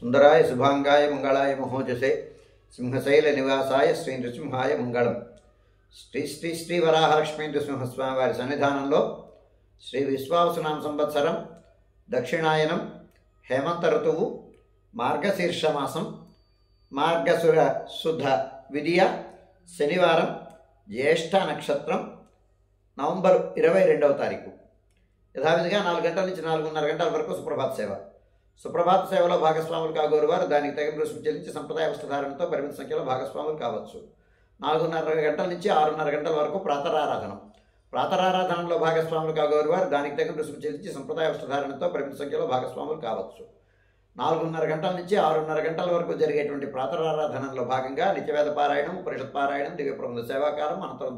సుందరాయ శుభాంగాయ మంగళాయ మహోజసే సింహశైల నివాసాయ శ్రీ నృసింహాయ మంగళం. శ్రీ శ్రీ శ్రీ వరాహలక్ష్మీ నృసింహస్వామి వారి సన్నిధానంలో శ్రీ విశ్వావసునామ సంవత్సరం దక్షిణాయనం హేమంత ఋతువు మార్గశీర్ష మాసం మార్గశుర శుద్ధ విదియ శనివారం జ్యేష్ఠ నక్షత్రం నవంబర్ 22వ తారీఖు. యథావిధిగా 4 గంటల నుంచి 4:30 గంటల వరకు సుప్రభాత సేవ. సుప్రభాత సేవలో భాగస్వాములు కాగోరు వారు దానికి తగిన రుసుము చెల్లించి సంప్రదాయ వస్త్రధారణతో పరిమిత సంఖ్యలో భాగస్వాములు కావచ్చు. 4:30 గంటల నుంచి 6:30 గంటల వరకు ప్రాతరారాధనం. ప్రాతరారాధనంలో భాగస్వాములు కాగోరు వారు దానికి తగిన రుసుము చెల్లించి సంప్రదాయ వస్త్రధారణతో పరిమిత సంఖ్యలో భాగస్వాములు కావచ్చు. 4:30 గంటల నుంచి 6:30 గంటల వరకు జరిగేటువంటి ప్రాతరారాధనంలో భాగంగా నిత్యవేద పారాయణం, ఉపనిషత్ పారాయణం, దివ్య ప్రబంధ సేవాకారం, అనంతరం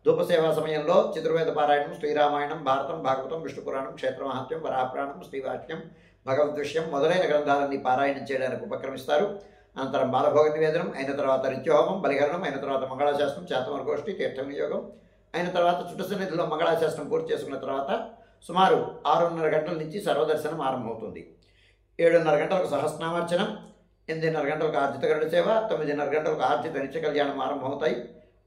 ధూపసేవ సమయంలో చతుర్వేద పారాయణం, శ్రీరామాయణం, భారతం, భాగవతం, విష్ణు పురాణం, క్షేత్రమహాత్మ్యం, వరాహపురాణం, శ్రీవాక్యం, భగవద్విషయం మొదలైన గ్రంథాలన్నీ పారాయణం చేయడానికి ఉపక్రమిస్తారు. అనంతరం బాలభోగ నివేదనం అయిన తర్వాత నిత్యహోమం, బలిహరణం అయిన తర్వాత మంగళాశాస్త్రం, చేతమరగోష్ఠి, తీర్థ వినియోగం అయిన తర్వాత చుట్ట సన్నిధిలో మంగళాశాస్త్రం పూర్తి చేసుకున్న తర్వాత సుమారు 6:30 గంటల నుంచి సర్వదర్శనం ఆరంభమవుతుంది. 7:30 గంటలకు సహస్రనామార్చనం, 8:30 గంటలకు ఆర్జిత గరుడ సేవ, 9:30 గంటలకు ఆర్జిత నిత్య కళ్యాణం ఆరంభమవుతాయి.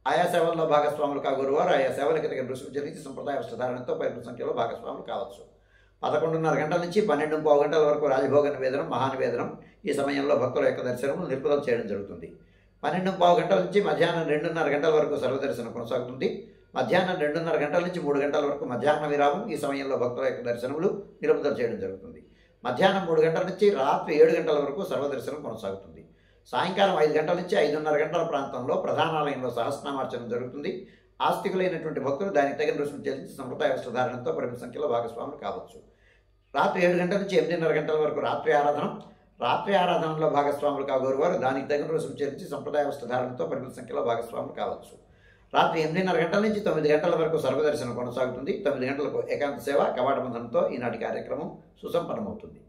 ఆయా సేవల్లో భాగస్వాములు కాగోరువారు ఆయా సేవలకు తగిన రుసుము చెల్లించి సంప్రదాయ వస్త్రధారణతో పరిమిత సంఖ్యలో భాగస్వాములు కావచ్చు. 11:30 గంటల నుంచి 12:15 గంటల వరకు రాజభోగ నివేదనం, మహానివేదనం. ఈ సమయంలో భక్తుల యొక్క దర్శనము నిలుపుదల చేయడం జరుగుతుంది. 12:15 గంటల నుంచి మధ్యాహ్నం 2:30 గంటల వరకు సర్వదర్శనం కొనసాగుతుంది. మధ్యాహ్నం 2:30 గంటల నుంచి 3 గంటల వరకు మధ్యాహ్న విరామం. ఈ సమయంలో భక్తుల యొక్క దర్శనములు నిలుపుదల చేయడం జరుగుతుంది. మధ్యాహ్నం 3 గంటల నుంచి రాత్రి 7 గంటల వరకు సర్వదర్శనం కొనసాగుతుంది. సాయంకాలం 5 గంటల నుంచి 5:30 గంటల ప్రాంతంలో ప్రధానాలయంలో సహస్రనామార్చనం జరుగుతుంది. ఆస్తికులైనటువంటి భక్తులు దానికి తగిన రుసుము చెల్లించి సంప్రదాయ వస్త్రధారణతో పరిమిత సంఖ్యలో భాగస్వాములు కావచ్చు. రాత్రి 7 గంటల నుంచి 8:30 గంటల వరకు రాత్రి ఆరాధన. రాత్రి ఆరాధనలో భాగస్వాములు కాగోరు వారు దానికి తగిన రుసుము చెల్లించి సంప్రదాయ వస్త్రధారణతో పరిమిత సంఖ్యలో భాగస్వాములు కావచ్చు. రాత్రి 8:30 గంటల నుంచి 9 గంటల వరకు సర్వదర్శనం కొనసాగుతుంది. 9 గంటలకు ఏకాంత సేవ కవాట బంధనంతో ఈనాటి కార్యక్రమం సుసంపన్నమవుతుంది.